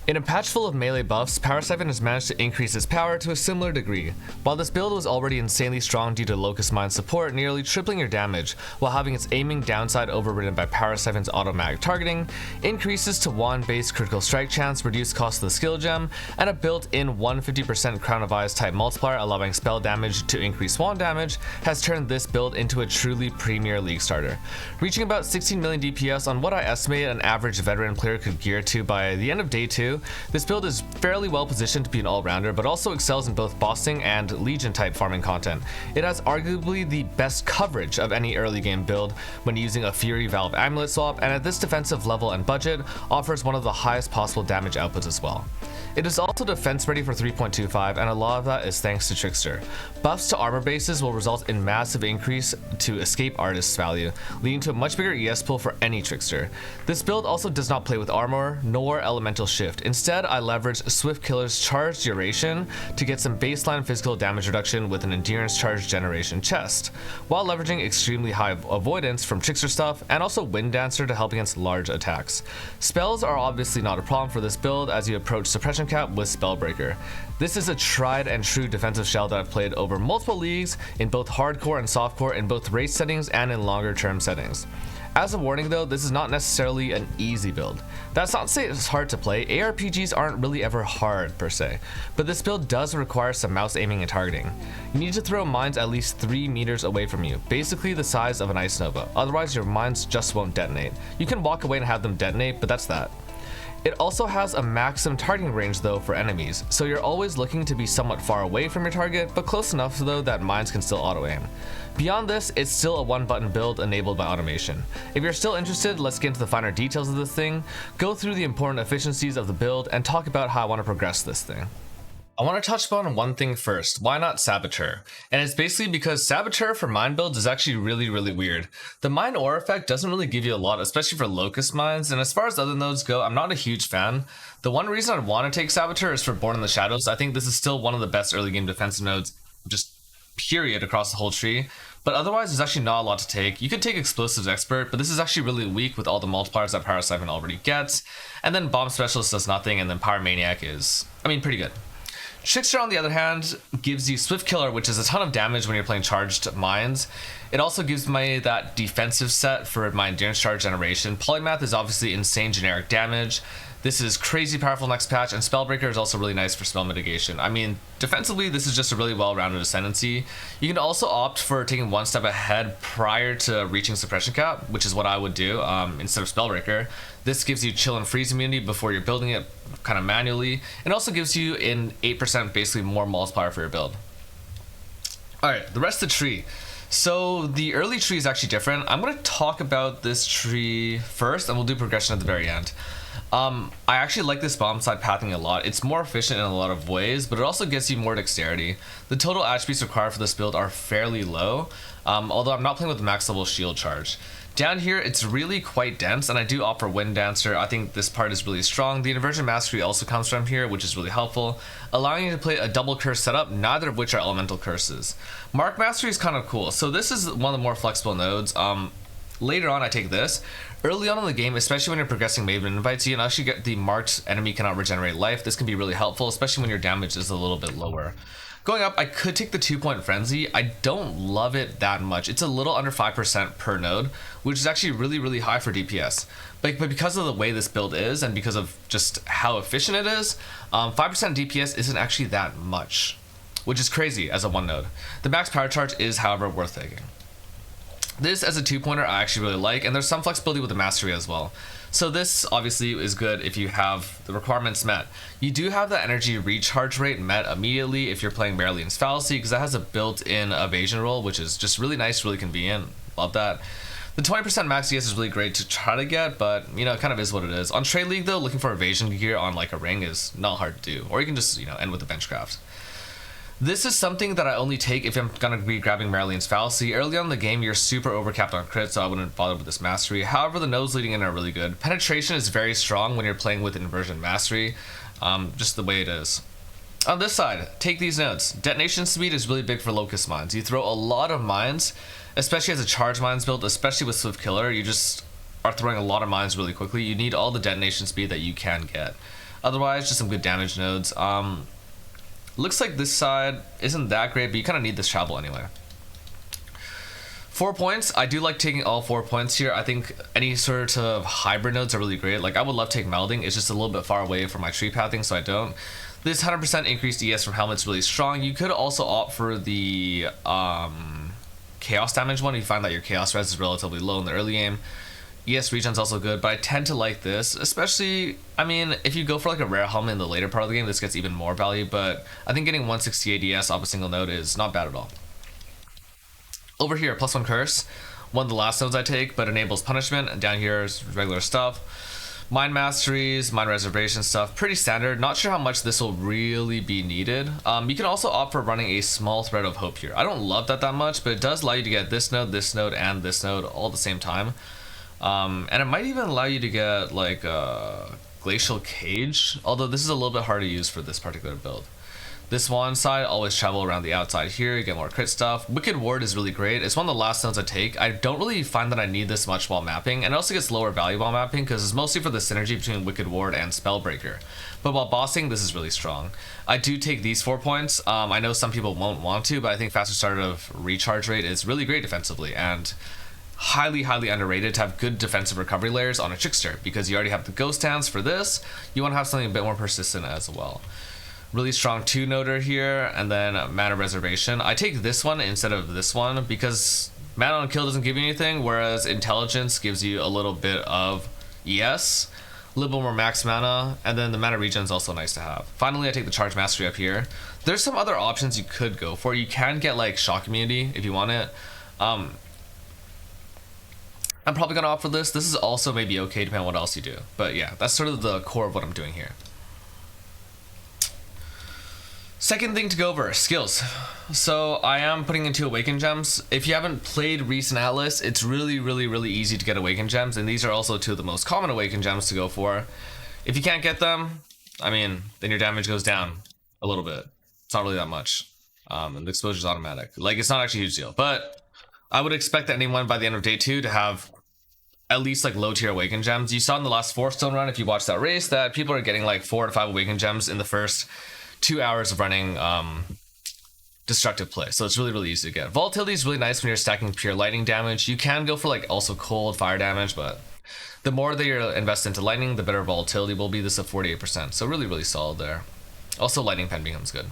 In a patch full of melee buffs, Siphon has managed to increase its power to a similar degree. While this build was already insanely strong due to Locus Mine's support, nearly tripling your damage, while having its aiming downside overridden by Siphon's automatic targeting, increases to wand-based critical strike chance, reduced cost of the skill gem, and a built-in 150% Crown of Eyes type multiplier allowing spell damage to increase wand damage, has turned this build into a truly Premier League starter. Reaching about 16 million DPS on what I estimate an average veteran player could gear to by the end of day 2, this build is fairly well positioned to be an all-rounder, but also excels in both bossing and Legion type farming content. It has arguably the best coverage of any early game build when using a Fury Valve Amulet swap, and at this defensive level and budget, offers one of the highest possible damage outputs as well. It is also defense ready for 3.25, and a lot of that is thanks to Trickster. Buffs to armor bases will result in massive increase to Escape Artist's value, leading to a much bigger ES pool for any Trickster. This build also does not play with armor, nor Elemental Shift. Instead, I leverage Swift Killer's Charge Duration to get some baseline physical damage reduction with an Endurance Charge Generation chest, while leveraging extremely high avoidance from Trickster stuff, and also Wind Dancer to help against large attacks. Spells are obviously not a problem for this build as you approach Suppression Cap with Spellbreaker. This is a tried and true defensive shell that I've played over multiple leagues in both hardcore and softcore, in both race settings and in longer term settings. As a warning though, this is not necessarily an easy build. That's not to say it's hard to play, ARPGs aren't really ever hard per se, but this build does require some mouse aiming and targeting. You need to throw mines at least 3 meters away from you, basically the size of an ice nova, otherwise your mines just won't detonate. You can walk away and have them detonate, but that's that. It also has a maximum targeting range though for enemies, so you're always looking to be somewhat far away from your target, but close enough though that mines can still auto aim. Beyond this, it's still a one button build enabled by automation. If you're still interested, let's get into the finer details of this thing, go through the important efficiencies of the build, and talk about how I want to progress this thing. I want to touch upon one thing first. Why not Saboteur? And it's basically because Saboteur for mine builds is actually really weird. The mine ore effect doesn't really give you a lot, especially for Locus mines, and as far as other nodes go, I'm not a huge fan. The one reason I'd want to take Saboteur is for Born in the Shadows. I think this is still one of the best early game defensive nodes, just period, across the whole tree. But otherwise, there's actually not a lot to take. You could take Explosives Expert, but this is actually really weak with all the multipliers that Siphon already gets. And then Bomb Specialist does nothing, and then Pyromaniac is, pretty good. Trickster, on the other hand, gives you Swift Killer, which is a ton of damage when you're playing charged mines. It also gives me that defensive set for my Endurance Charge Generation. Polymath is obviously insane generic damage. This is crazy powerful next patch, and Spellbreaker is also really nice for spell mitigation. Defensively, this is just a really well-rounded Ascendancy. You can also opt for taking one step ahead prior to reaching Suppression Cap, which is what I would do instead of Spellbreaker. This gives you chill and freeze immunity before you're building it kind of manually, and also gives you an 8% basically more multiplier for your build. Alright, the rest of the tree. So the early tree is actually different. I'm going to talk about this tree first, and we'll do progression at the very end. I actually like this bomb side pathing a lot. It's more efficient in a lot of ways, but it also gets you more dexterity. The total attributes required for this build are fairly low, although I'm not playing with max level shield charge. Down here, it's really quite dense, and I do opt for Wind Dancer. I think this part is really strong. The Inversion Mastery also comes from here, which is really helpful, allowing you to play a double curse setup, neither of which are elemental curses. Mark Mastery is kind of cool. So this is one of the more flexible nodes. Later on, I take this. Early on in the game, especially when you're progressing Maven Invites, you can actually get the marked enemy cannot regenerate life. This can be really helpful, especially when your damage is a little bit lower. Going up, I could take the 2-point Frenzy. I don't love it that much. It's a little under 5% per node, which is actually really high for DPS. But because of the way this build is, and because of just how efficient it is, 5% DPS isn't actually that much, which is crazy as a one node. The max power charge is, however, worth taking. This as a 2-pointer I actually really like, and there's some flexibility with the mastery as well. So this obviously is good if you have the requirements met. You do have the energy recharge rate met immediately if you're playing Marilyn's Fallacy, because that has a built-in evasion roll, which is just really nice, really convenient. Love that. The 20% max ES is really great to try to get, but it kind of is what it is. On Trade League though, looking for evasion gear on like a ring is not hard to do, or you can just end with the benchcraft. This is something that I only take if I'm going to be grabbing Marilyn's Fallacy. Early on in the game, you're super overcapped on crit, so I wouldn't bother with this mastery. However, the nodes leading in are really good. Penetration is very strong when you're playing with Inversion Mastery, just the way it is. On this side, take these nodes. Detonation speed is really big for Locus mines. You throw a lot of mines, especially as a charge mines build, especially with Swift Killer. You just are throwing a lot of mines really quickly. You need all the detonation speed that you can get. Otherwise, just some good damage nodes. Looks like this side isn't that great, but you kind of need this travel anyway. 4 points. I do like taking all 4 points here. I think any sort of hybrid nodes are really great. Like, I would love to take melding. It's just a little bit far away from my tree pathing, so I don't. This 100% increased ES from helmet's really strong. You could also opt for the chaos damage one if you find that your chaos res is relatively low in the early game. ES regen's also good, but I tend to like this, especially, I mean, if you go for like a rare helmet in the later part of the game, this gets even more value, but I think getting 168 ES off a single node is not bad at all. Over here, +1 curse, one of the last nodes I take, but enables punishment, and down here is regular stuff. Mind masteries, mind reservation stuff, pretty standard. Not sure how much this will really be needed. You can also opt for running a small thread of hope here. I don't love that much, but it does allow you to get this node, and this node all at the same time. And it might even allow you to get like a glacial cage, although this is a little bit hard to use for this particular build. This one side, always travel around the outside here, you get more crit stuff. Wicked Ward is really great. It's one of the last nodes I take. I don't really find that I need this much while mapping, and it also gets lower value while mapping because it's mostly for the synergy between Wicked Ward and Spellbreaker. But while bossing, this is really strong. I do take these 4 points. I know some people won't want to, but I think faster start of recharge rate is really great defensively, and highly underrated to have good defensive recovery layers on a trickster, because you already have the ghost dance for this. You want to have something a bit more persistent as well. Really strong 2-noder here, and then mana reservation. I take this one instead of this one because mana on kill doesn't give you anything, whereas intelligence gives you a little bit of ES, a little bit more max mana, and then the mana regen is also nice to have. Finally, I take the charge mastery up here. There's some other options you could go for. You can get like shock immunity if you want it. I'm probably gonna opt for this. This is also maybe okay depending on what else you do, but yeah, that's sort of the core of what I'm doing here. Second thing to go over, skills. So I am putting in 2 Awakened Gems. If you haven't played recent Atlas, it's really easy to get Awakened Gems, and these are also 2 of the most common Awakened Gems to go for. If you can't get them, I mean, then your damage goes down a little bit. It's not really that much, and the exposure is automatic. Like, it's not actually a huge deal, but I would expect anyone by the end of day 2 to have at least like low tier Awakened Gems. You saw in the last 4-stone run, if you watched that race, that people are getting like 4 to 5 Awakened Gems in the first 2 hours of running destructive play, so it's really easy to get. Volatility is really nice when you're stacking pure lightning damage. You can go for like also cold fire damage, but the more that you're invested into lightning, the better volatility will be. This at 48%, so really solid there. Also lightning pen becomes good.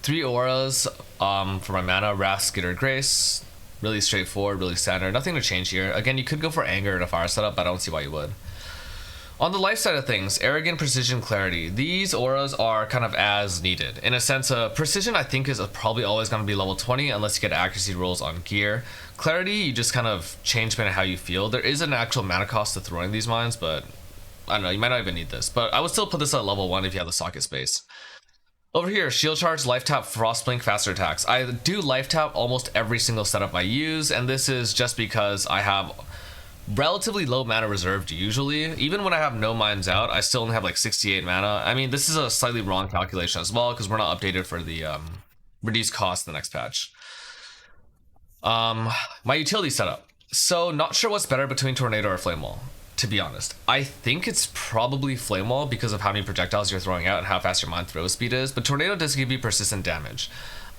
3 auras for my mana: Wrath, Skitter, Grace. Really straightforward, really standard, nothing to change here. Again, you could go for anger and a fire setup, but I don't see why you would. On the life side of things, Arrogant, Precision, Clarity. These auras are kind of as needed. In a sense, Precision I think is probably always going to be level 20 unless you get accuracy rolls on gear. Clarity, you just kind of change depending on how you feel. There is an actual mana cost to throwing these mines, but I don't know, you might not even need this. But I would still put this at level 1 if you have the socket space. Over here, Shield Charge, Life Tap, Frostblink, faster attacks. I do Life Tap almost every single setup I use, and this is just because I have relatively low mana reserved usually. Even when I have no mines out, I still only have like 68 mana. I mean, this is a slightly wrong calculation as well because we're not updated for the reduced cost in the next patch. My utility setup. So not sure what's better between Tornado or Flame Wall, to be honest. I think it's probably Flame Wall because of how many projectiles you're throwing out and how fast your mine throw speed is, but Tornado does give you persistent damage.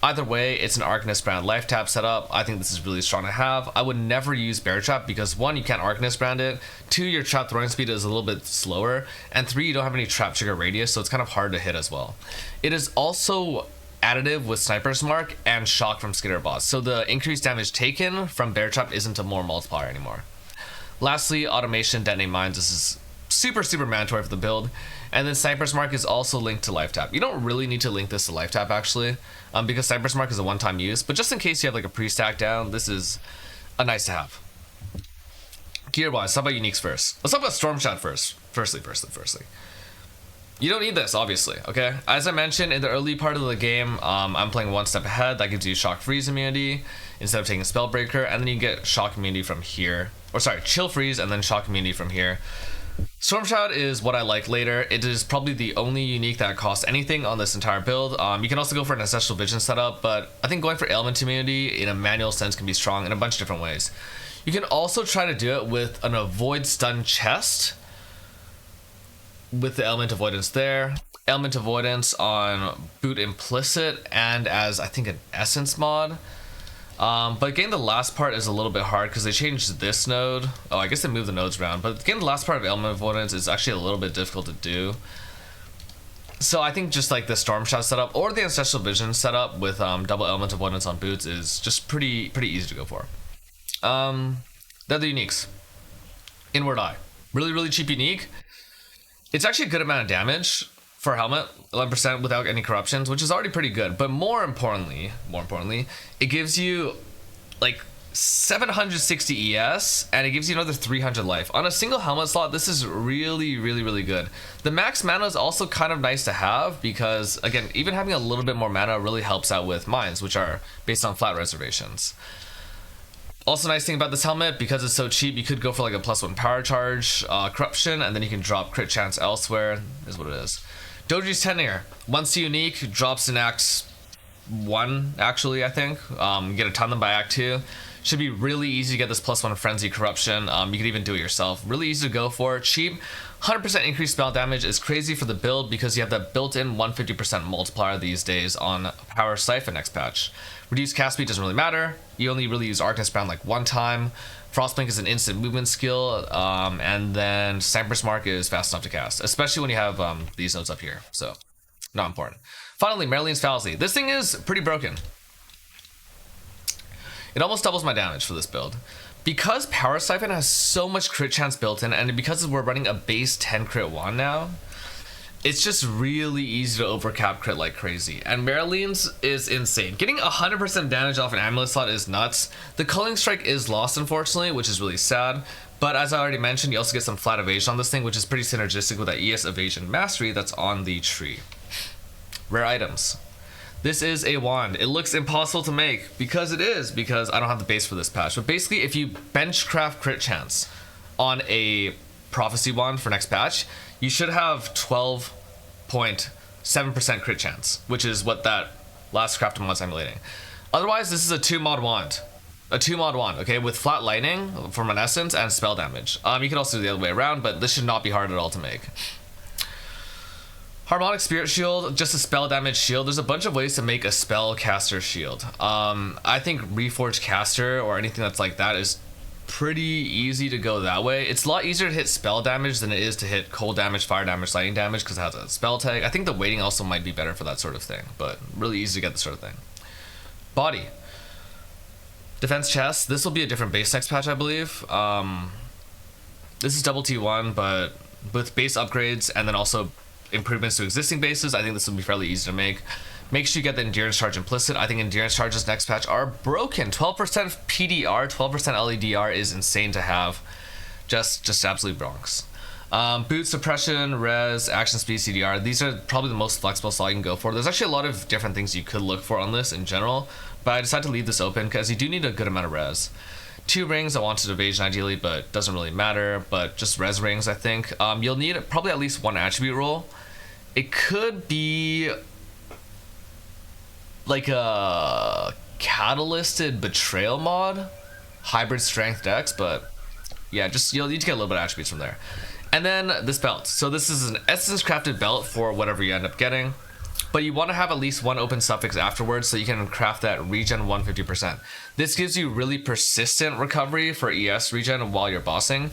Either way, it's an Arcanist Brand Life Tap setup. I think this is really strong to have. I would never use Bear Trap because 1, you can't Arcanist Brand it, 2, your trap throwing speed is a little bit slower, and 3, you don't have any trap trigger radius, so it's kind of hard to hit as well. It is also additive with Sniper's Mark and Shock from Skitter Boss, so the increased damage taken from Bear Trap isn't a more multiplier anymore. Lastly, Automation, Detonate Mines. This is super mandatory for the build. And then Sniper's Mark is also linked to Life Tap. You don't really need to link this to Life Tap actually, because Sniper's Mark is a one-time use, but just in case you have like a pre-stack down, this is a nice to have. Gear-wise, how about uniques first? Let's talk about Storm Shot first. Firstly. You don't need this, obviously, okay? As I mentioned, in the early part of the game, I'm playing one step ahead. That gives you Shock Freeze immunity instead of taking Spellbreaker, and then you get Shock immunity from here. Or sorry, Chill Freeze and then Shock immunity from here. Storm Shout is what I like later. It is probably the only unique that costs anything on this entire build. You can also go for an Ancestral Vision setup, but I think going for Ailment immunity in a manual sense can be strong in a bunch of different ways. You can also try to do it with an Avoid Stun Chest, with the element avoidance there. Element avoidance on boot implicit and as I think an essence mod. But getting the last part is a little bit hard because they changed this node. Oh, I guess they moved the nodes around, but getting the last part of element avoidance is actually a little bit difficult to do. So I think just like the Storm Shot setup or the Ancestral Vision setup with double element avoidance on boots is just pretty easy to go for. The other uniques. Inward Eye. Really cheap unique. It's actually a good amount of damage for helmet, 11% without any corruptions, which is already pretty good. But more importantly, it gives you like 760 ES and it gives you another 300 life. On a single helmet slot, this is really good. The max mana is also kind of nice to have because, again, even having a little bit more mana really helps out with mines, which are based on flat reservations. Also, nice thing about this helmet, because it's so cheap, you could go for like a +1 power charge, corruption, and then you can drop crit chance elsewhere, is what it is. Doji's Tenure, once unique, drops in Act 1, actually, I think. You get a ton of them by Act 2. Should be really easy to get this +1 frenzy corruption. You could even do it yourself. Really easy to go for, cheap. 100% increased spell damage is crazy for the build because you have that built-in 150% multiplier these days on Power Siphon next patch. Reduced cast speed doesn't really matter. You only really use Arcness Bound like one time. Frostblink is an instant movement skill, and then Cypress Mark is fast enough to cast, especially when you have these nodes up here, so not important. Finally, Marlene's Fallacy. This thing is pretty broken. It almost doubles my damage for this build. Because Power Siphon has so much crit chance built in, and because we're running a base 10 crit wand now, it's just really easy to overcap crit like crazy. And Marlene's is insane. Getting 100% damage off an amulet slot is nuts. The Culling Strike is lost, unfortunately, which is really sad. But as I already mentioned, you also get some flat evasion on this thing, which is pretty synergistic with that ES evasion mastery that's on the tree. Rare items. This is a wand. It looks impossible to make because I don't have the base for this patch. But basically, if you benchcraft crit chance on a prophecy wand for next patch, you should have 12.7% crit chance, which is what that last crafted wand's emulating. Otherwise, this is a 2-mod wand. A 2-mod wand, okay, with flat lightning from an essence and spell damage. You can also do the other way around, but this should not be hard at all to make. Harmonic Spirit Shield, just a spell damage shield. There's a bunch of ways to make a spell caster shield. I think Reforged Caster or anything that's like that is pretty easy to go that way. It's a lot easier to hit spell damage than it is to hit cold damage, fire damage, lightning damage because it has a spell tag. I think the weighting also might be better for that sort of thing, but really easy to get this sort of thing. Body. Defense chest. This will be a different base next patch, I believe. This is double T1, but with base upgrades and then also improvements to existing bases, I think this will be fairly easy to make. Make sure you get the endurance charge implicit. I think endurance charges next patch are broken. 12% PDR, 12% LEDR is insane to have. Just absolute bronx. Boot suppression, res, action speed, CDR. These are probably the most flexible slot you can go for. There's actually a lot of different things you could look for on this in general, but I decided to leave this open because you do need a good amount of res. 2 rings, I wanted evasion ideally, but doesn't really matter, but just res rings, I think. You'll need probably at least 1 attribute roll. It could be like a catalysted betrayal mod, hybrid strength dex, but yeah, you'll need to get a little bit of attributes from there. And then this belt. So this is an essence crafted belt for whatever you end up getting, but you want to have at least 1 open suffix afterwards so you can craft that regen 150%. This gives you really persistent recovery for ES regen while you're bossing.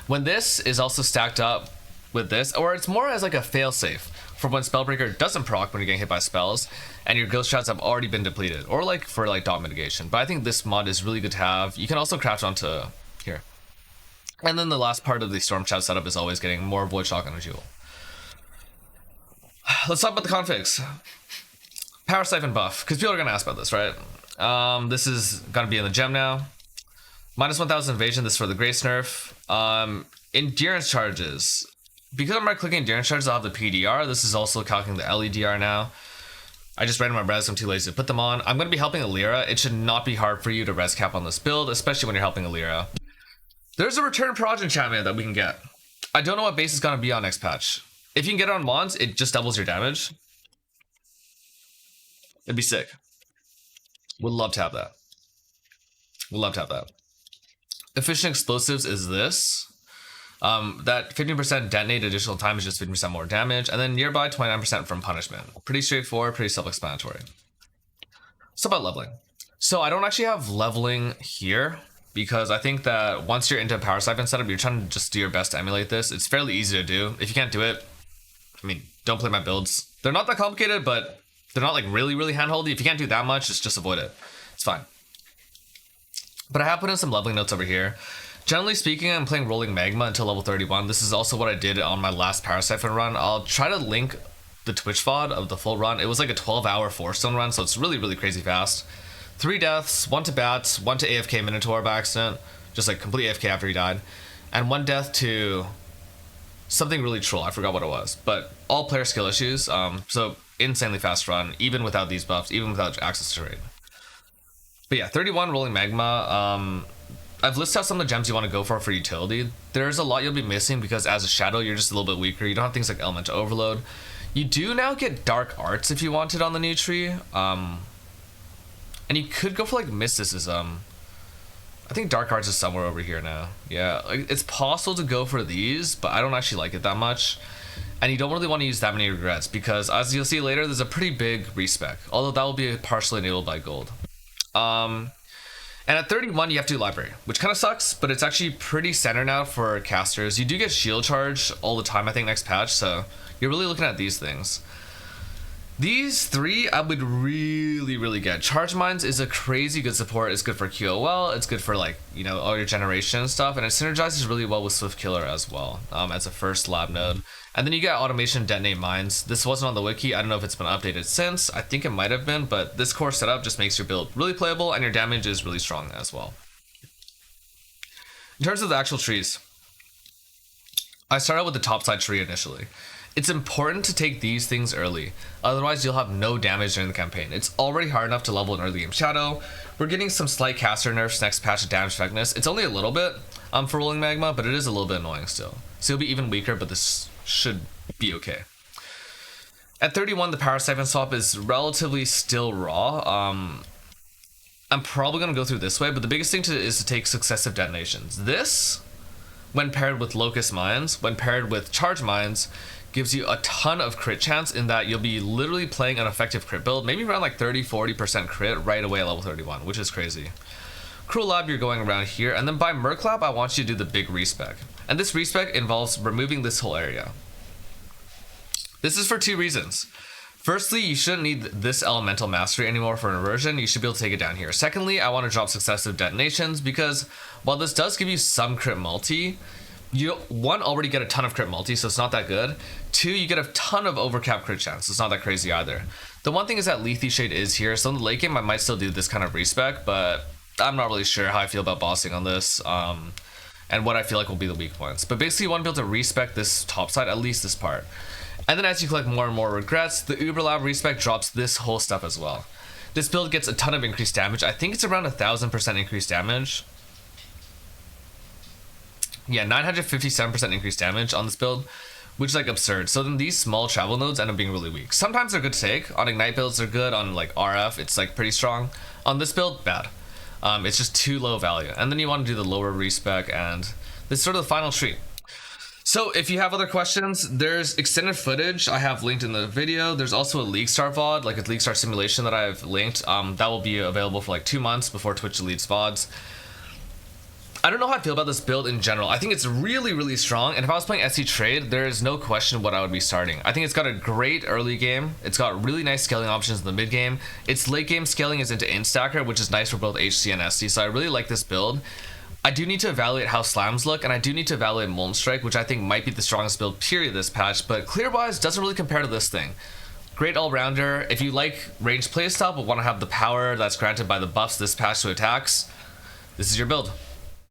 When this is also stacked up with this, or it's more as like a failsafe for when Spellbreaker doesn't proc when you're getting hit by spells and your ghost shots have already been depleted, or like for like dot mitigation. But I think this mod is really good to have. You can also craft onto here. And then the last part of the Storm Shout setup is always getting more Void Shock on a Jewel. Let's talk about the configs. Power Siphon buff, because people are gonna ask about this, right? This is gonna be in the gem now. Minus 1000 evasion, this is for the Grace nerf. Endurance charges. Because I'm right clicking endurance charges, I'll have the PDR. This is also calculating the LEDR now. I just ran my res, I'm too lazy to put them on. I'm going to be helping Alira. It should not be hard for you to res cap on this build, especially when you're helping Alira. There's a return proj enchantment that we can get. I don't know what base is going to be on next patch. If you can get it on wands, it just doubles your damage. It'd be sick. Would love to have that. Would love to have that. Efficient explosives is this. That 15% detonate additional time is just 15% more damage, and then nearby 29% from punishment. Pretty straightforward, pretty self-explanatory. So about leveling. So I don't actually have leveling here because I think that once you're into a power siphon setup, you're trying to just do your best to emulate this. It's fairly easy to do. If you can't do it, I mean, don't play my builds. They're not that complicated, but they're not like really handholdy. If you can't do that much, just avoid it. It's fine. But I have put in some leveling notes over here. Generally speaking, I'm playing Rolling Magma until level 31. This is also what I did on my last Power Siphon run. I'll try to link the Twitch VOD of the full run. It was like a 12-hour 4-stone run, so it's really crazy fast. 3 deaths, 1 to bats, 1 to AFK Minotaur by accident, just like complete AFK after he died, and 1 death to something really troll. I forgot what it was, but all player skill issues. So insanely fast run, even without these buffs, even without access to raid. But yeah, 31 Rolling Magma. I've listed out some of the gems you want to go for utility. There's a lot you'll be missing because as a shadow, you're just a little bit weaker. You don't have things like Elemental Overload. You do now get Dark Arts if you wanted on the new tree. And you could go for like Mysticism. I think Dark Arts is somewhere over here now. Yeah, like, it's possible to go for these, but I don't actually like it that much. And you don't really want to use that many regrets because as you'll see later, there's a pretty big respec. Although that will be partially enabled by gold. And at 31, you have to do library, which kind of sucks, but it's actually pretty standard now for casters. You do get shield charge all the time, I think, next patch, so you're really looking at these things. These 3 I would really get. Charge Mines is a crazy good support. It's good for QOL, it's good for like, you know, all your generation and stuff, and it synergizes really well with Swift Killer as well, as a first lab node. And then you get Automation Detonate Mines. This wasn't on the wiki. I don't know if it's been updated since. I think it might have been, but this core setup just makes your build really playable and your damage is really strong as well. In terms of the actual trees, I started with the topside tree initially. It's important to take these things early, otherwise you'll have no damage during the campaign. It's already hard enough to level an early game shadow. We're getting some slight caster nerfs next patch of damage effectiveness. It's only a little bit for Rolling Magma, but it is a little bit annoying still. So you'll be even weaker, but this should be okay. At 31, the Power Siphon swap is relatively still raw. I'm probably going to go through this way, but the biggest thing is to take successive detonations. This, when paired with Locus Mines, when paired with Charge Mines, gives you a ton of crit chance in that you'll be literally playing an effective crit build, maybe around like 30-40% crit right away at level 31, which is crazy. Cruel Lab, you're going around here, and then by Merc Lab, I want you to do the big respec. And this respec involves removing this whole area. This is for 2 reasons. Firstly, you shouldn't need this Elemental Mastery anymore for inversion. You should be able to take it down here. Secondly, I want to drop successive detonations because while this does give you some crit multi, you, 1, already get a ton of crit multi, so it's not that good. 2, you get a ton of overcap crit chance. It's not that crazy either. The one thing is that Lethe Shade is here, so in the late game, I might still do this kind of respec, but I'm not really sure how I feel about bossing on this, and what I feel like will be the weak points. But basically, you want to be able to respec this top side, at least this part. And then as you collect more and more regrets, the Uber Lab respec drops this whole stuff as well. This build gets a ton of increased damage. I think it's around 1,000% increased damage. Yeah, 957% increased damage on this build, which is like absurd. So then these small travel nodes end up being really weak. Sometimes they're good to take. On Ignite builds, they're good. On like RF, it's like pretty strong. On this build, bad. It's just too low value. And then you want to do the lower respec, and this is sort of the final tree. So if you have other questions, there's extended footage I have linked in the video. There's also a League Star VOD, like a League Star simulation that I've linked. That will be available for like 2 months before Twitch deletes VODs. I don't know how I feel about this build in general. I think it's really strong, and if I was playing SC Trade, there is no question what I would be starting. I think it's got a great early game. It's got really nice scaling options in the mid game. Its late game scaling is into Instacker, which is nice for both HC and SC, so I really like this build. I do need to evaluate how slams look, and I do need to evaluate Molten Strike, which I think might be the strongest build period this patch, but clear-wise doesn't really compare to this thing. Great all-rounder. If you like ranged playstyle but want to have the power that's granted by the buffs this patch to attacks, this is your build.